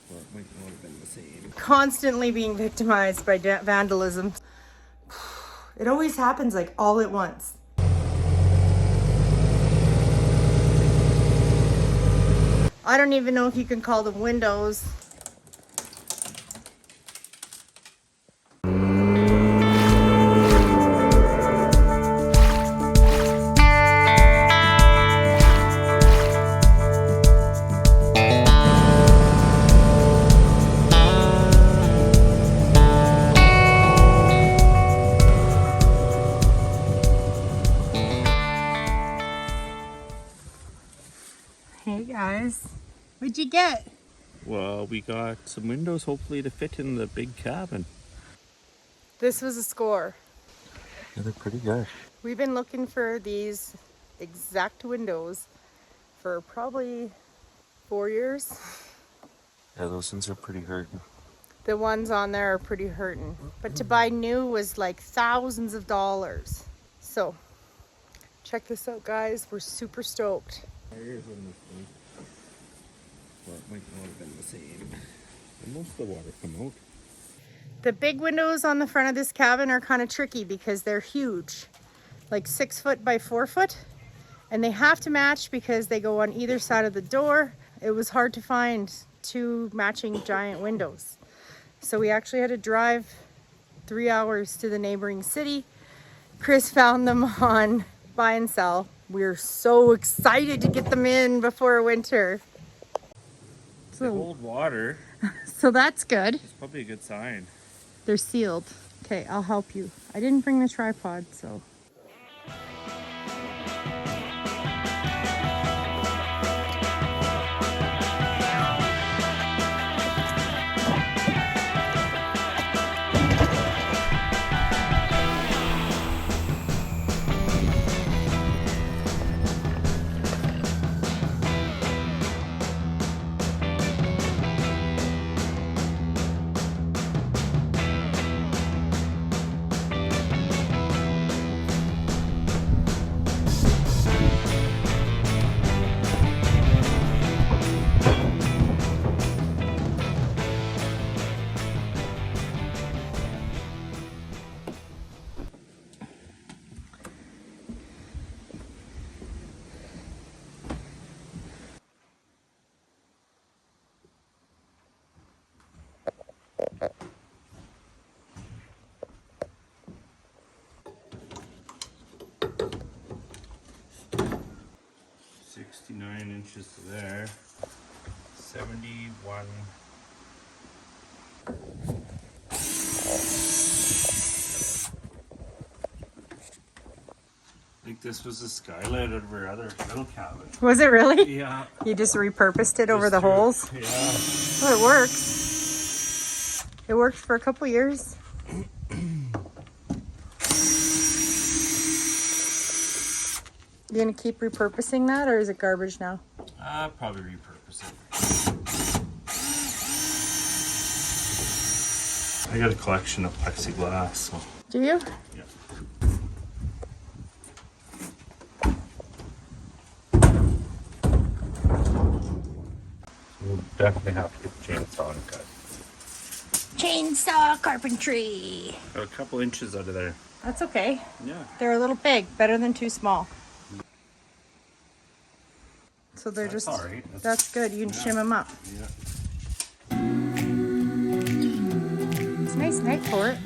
Or it might not have been the same. Constantly being victimized by vandalism. It always happens like all at once. I don't even know if you can call them windows. Hey guys, what'd you get? Well, we got some windows hopefully to fit in the big cabin. This was a score. Yeah, they're pretty good. We've been looking for these exact windows for probably 4 years. Yeah, those ones are pretty hurting. The ones on there are pretty hurting. But to buy new was like thousands of dollars. So, check this out guys, we're super stoked. Tires on this one. Well, it might not have been the same. And most of the water come out. The big windows on the front of this cabin are kind of tricky because they're huge. Like 6 foot by 4 foot. And they have to match because they go on either side of the door. It was hard to find 2 matching giant windows. So we actually had to drive 3 hours to the neighboring city. Chris found them on buy and sell. We're so excited to get them in before winter. They hold water. So that's good. It's probably a good sign. They're sealed. Okay, I'll help you. I didn't bring the tripod, so. Inches to there. 71. I think this was a skylight out of our other little cabin. Was it really? Yeah. You just repurposed it over the holes? Yeah. Well, it works. It worked for a couple years. You gonna keep repurposing that, or is it garbage now? Probably repurpose it. I got a collection of plexiglass. So. Do you? Yeah. We'll definitely have to get the chainsaw and cut. Chainsaw carpentry. Got a couple inches out of there. That's okay. Yeah. They're a little big, better than too small. So they're That's just, all right. That's good. You can shim them up. Yeah. It's a nice night for it.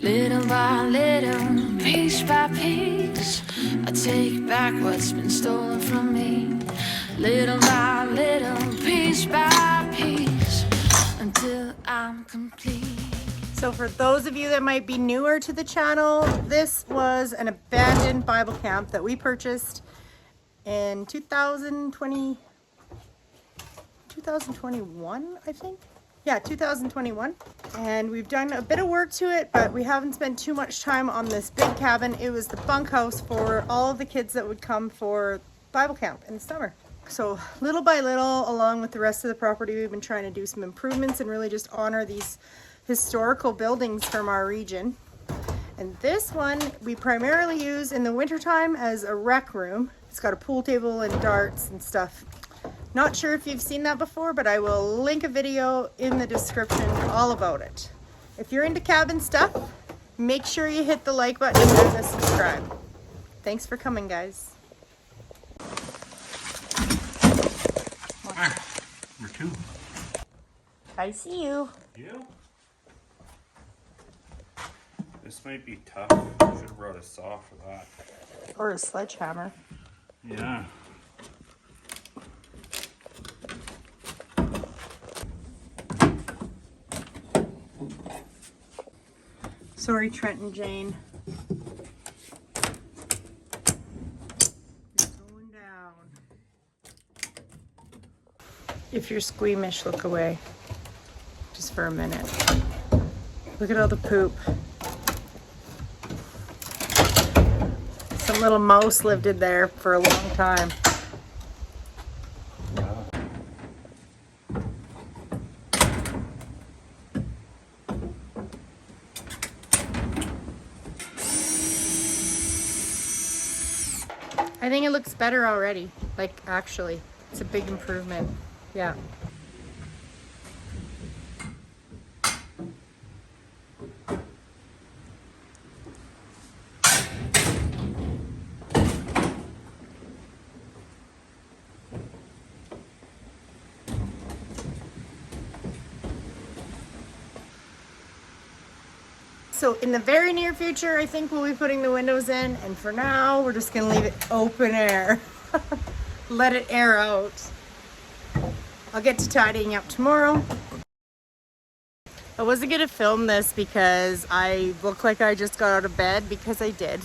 Little by little, piece by piece, I take back what's been stolen from me. Little by little, piece by piece, until I'm complete. So for those of you that might be newer to the channel, this was an abandoned Bible camp that we purchased in 2021, I think. Yeah, 2021. And we've done a bit of work to it, but we haven't spent too much time on this big cabin. It was the bunkhouse for all of the kids that would come for Bible camp in the summer. So little by little, along with the rest of the property, we've been trying to do some improvements and really just honor these historical buildings from our region. And this one we primarily use in the wintertime as a rec room. It's got a pool table and darts and stuff. Not sure if you've seen that before, but I will link a video in the description all about it. If you're into cabin stuff, make sure you hit the like button and the subscribe. Thanks for coming, guys. Number 2. I see you. You? This might be tough. Should have brought a saw for that. Or a sledgehammer. Yeah. Sorry, Trent and Jane. It's going down. If you're squeamish, look away. Just for a minute. Look at all the poop. Some little mouse lived in there for a long time. I think it looks better already. Like, actually, it's a big improvement. Yeah. So in the very near future, I think we'll be putting the windows in, and for now, we're just gonna leave it open air. Let it air out. I'll get to tidying up tomorrow. I wasn't gonna film this because I look like I just got out of bed, because I did.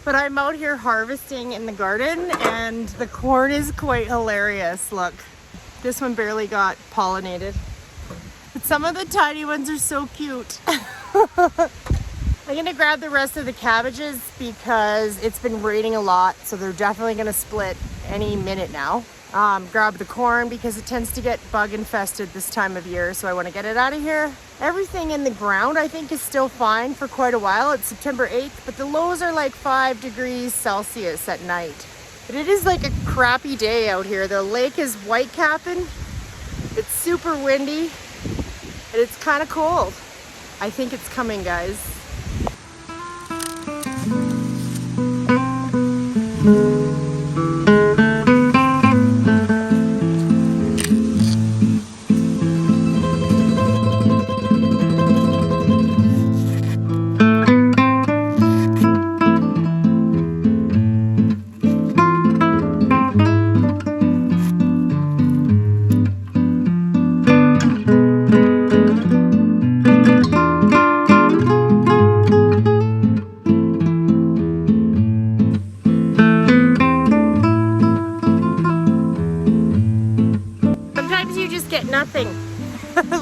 But I'm out here harvesting in the garden, and the corn is quite hilarious. Look, this one barely got pollinated. But some of the tiny ones are so cute. I'm gonna grab the rest of the cabbages because it's been raining a lot, so they're definitely gonna split any minute now. Grab the corn because it tends to get bug infested this time of year, so I want to get it out of here. Everything in the ground I think is still fine for quite a while. It's September 8th, but the lows are like 5 degrees Celsius at night. But it is like a crappy day out here. The lake is white capping. It's super windy and it's kind of cold. I think it's coming, guys. Nothing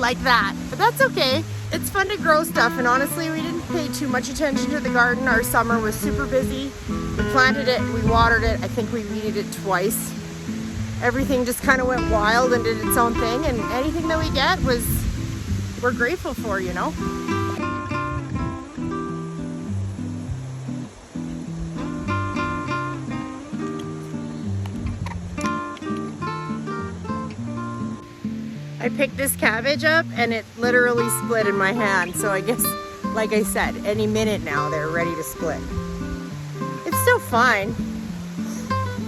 like that, but that's okay. It's fun to grow stuff, and honestly we didn't pay too much attention to the garden. Our summer was super busy. We planted it, we watered it, I think we weeded it twice. Everything just kind of went wild and did its own thing, and anything that we get we're grateful for, you know. I picked this cabbage up and it literally split in my hand. So I guess, like I said, any minute now they're ready to split. It's still fine.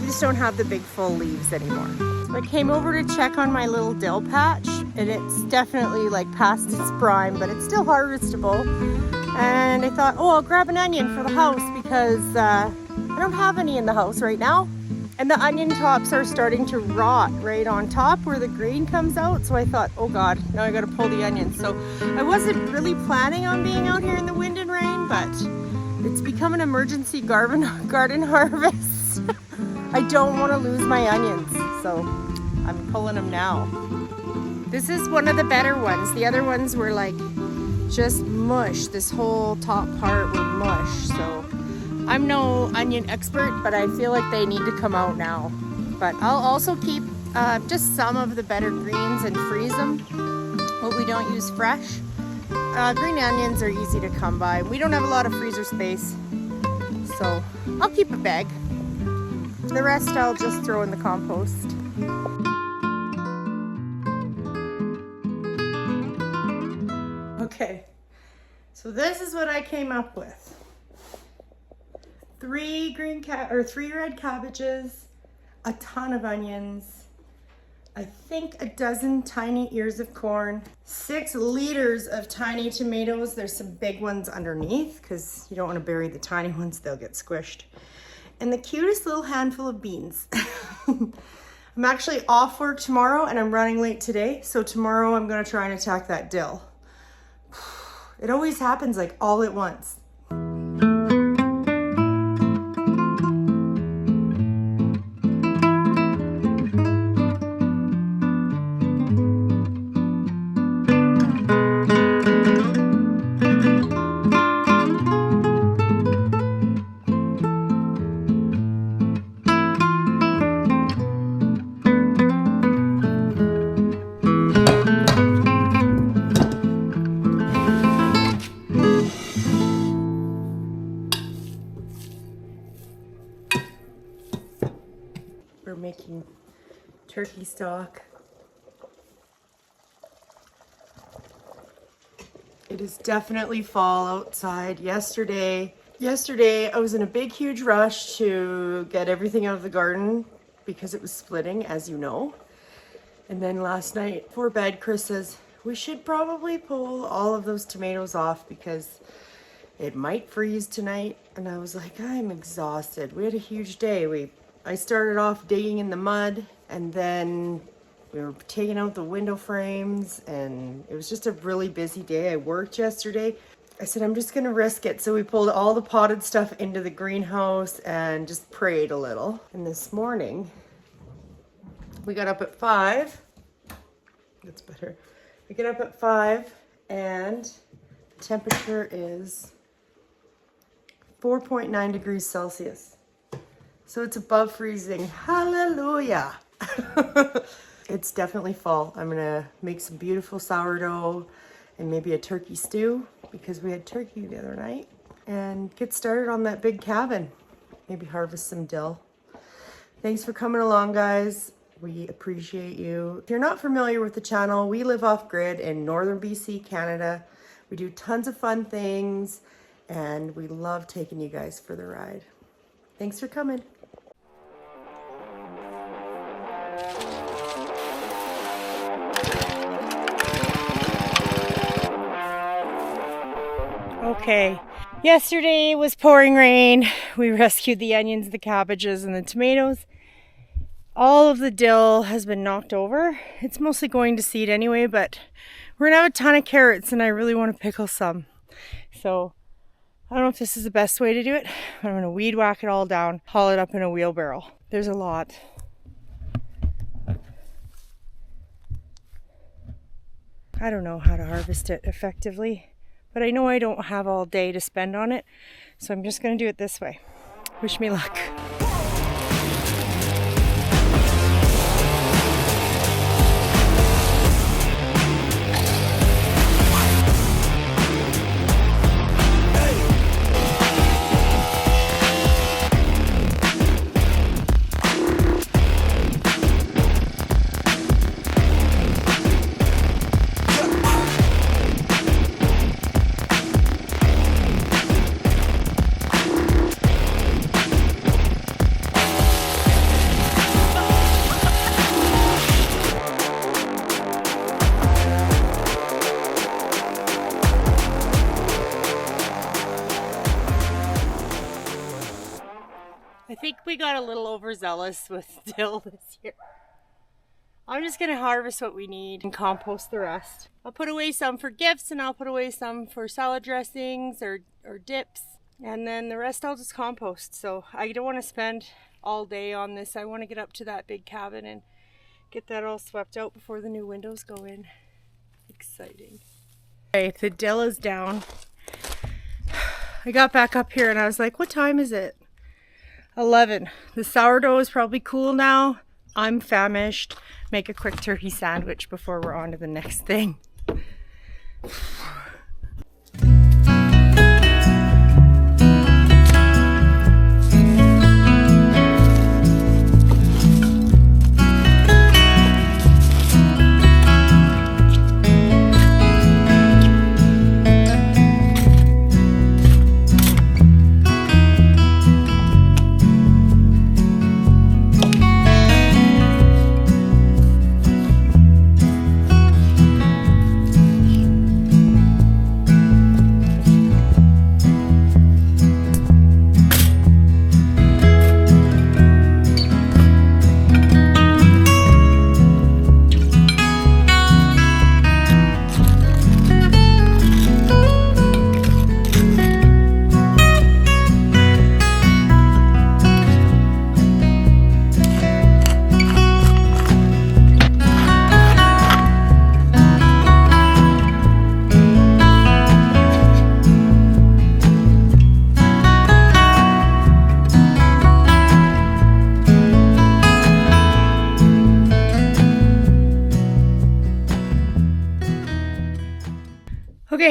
We just don't have the big full leaves anymore. So I came over to check on my little dill patch, and it's definitely like past its prime, but it's still harvestable. And I thought, oh, I'll grab an onion for the house because I don't have any in the house right now. And the onion tops are starting to rot right on top where the green comes out. So I thought, oh God, now I gotta pull the onions. So I wasn't really planning on being out here in the wind and rain, but it's become an emergency garden harvest. I don't wanna lose my onions, so I'm pulling them now. This is one of the better ones. The other ones were like just mush. This whole top part were mush, so. I'm no onion expert, but I feel like they need to come out now. But I'll also keep just some of the better greens and freeze them, what we don't use fresh. Green onions are easy to come by. We don't have a lot of freezer space, so I'll keep a bag. The rest I'll just throw in the compost. Okay, so this is what I came up with. 3 red cabbages, a ton of onions, I think a dozen tiny ears of corn, 6 liters of tiny tomatoes. There's some big ones underneath because you don't want to bury the tiny ones, they'll get squished. And the cutest little handful of beans. I'm actually off work tomorrow and I'm running late today. So tomorrow I'm going to try and attack that dill. It always happens like all at once. We're making turkey stock. It is definitely fall outside. Yesterday I was in a big huge rush to get everything out of the garden because it was splitting, as you know. And then last night before bed, Chris says, we should probably pull all of those tomatoes off because it might freeze tonight. And I was like, I'm exhausted. We had a huge day. I started off digging in the mud and then we were taking out the window frames and it was just a really busy day. I worked yesterday. I said, I'm just gonna risk it. So we pulled all the potted stuff into the greenhouse and just prayed a little. And this morning, we got up at 5. That's better. We get up at 5 and the temperature is 4.9 degrees Celsius. So it's above freezing. Hallelujah. It's definitely fall. I'm gonna make some beautiful sourdough and maybe a turkey stew because we had turkey the other night and get started on that big cabin. Maybe harvest some dill. Thanks for coming along, guys. We appreciate you. If you're not familiar with the channel, we live off grid in northern BC, Canada. We do tons of fun things and we love taking you guys for the ride. Thanks for coming. Okay, yesterday was pouring rain. We rescued the onions, the cabbages, and the tomatoes. All of the dill has been knocked over. It's mostly going to seed anyway, but we're gonna have a ton of carrots and I really want to pickle some. So I don't know if this is the best way to do it, but I'm gonna weed whack it all down, haul it up in a wheelbarrow. There's a lot. I don't know how to harvest it effectively, but I know I don't have all day to spend on it, so I'm just gonna do it this way. Wish me luck. I think we got a little overzealous with dill this year. I'm just gonna harvest what we need and compost the rest. I'll put away some for gifts and I'll put away some for salad dressings or dips. And then the rest I'll just compost. So I don't want to spend all day on this. I want to get up to that big cabin and get that all swept out before the new windows go in. Exciting. Okay, the dill is down. I got back up here and I was like, what time is it? 11. The sourdough is probably cool now. I'm famished. Make a quick turkey sandwich before we're on to the next thing.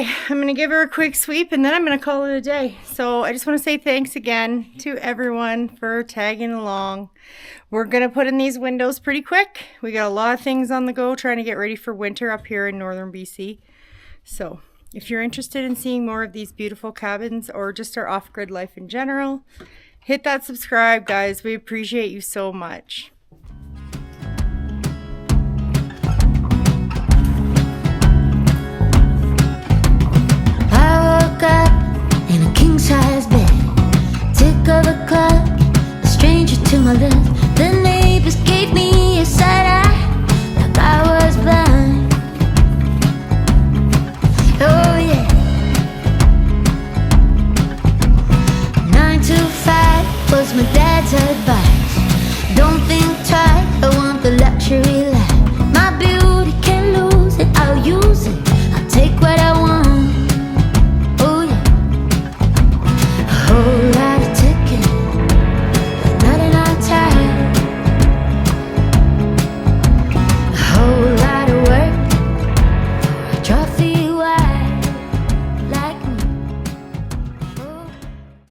Okay, I'm going to give her a quick sweep and then I'm going to call it a day. So I just want to say thanks again to everyone for tagging along. We're going to put in these windows pretty quick. We got a lot of things on the go trying to get ready for winter up here in northern BC. So if you're interested in seeing more of these beautiful cabins or just our off-grid life in general, hit that subscribe, guys. We appreciate you so much.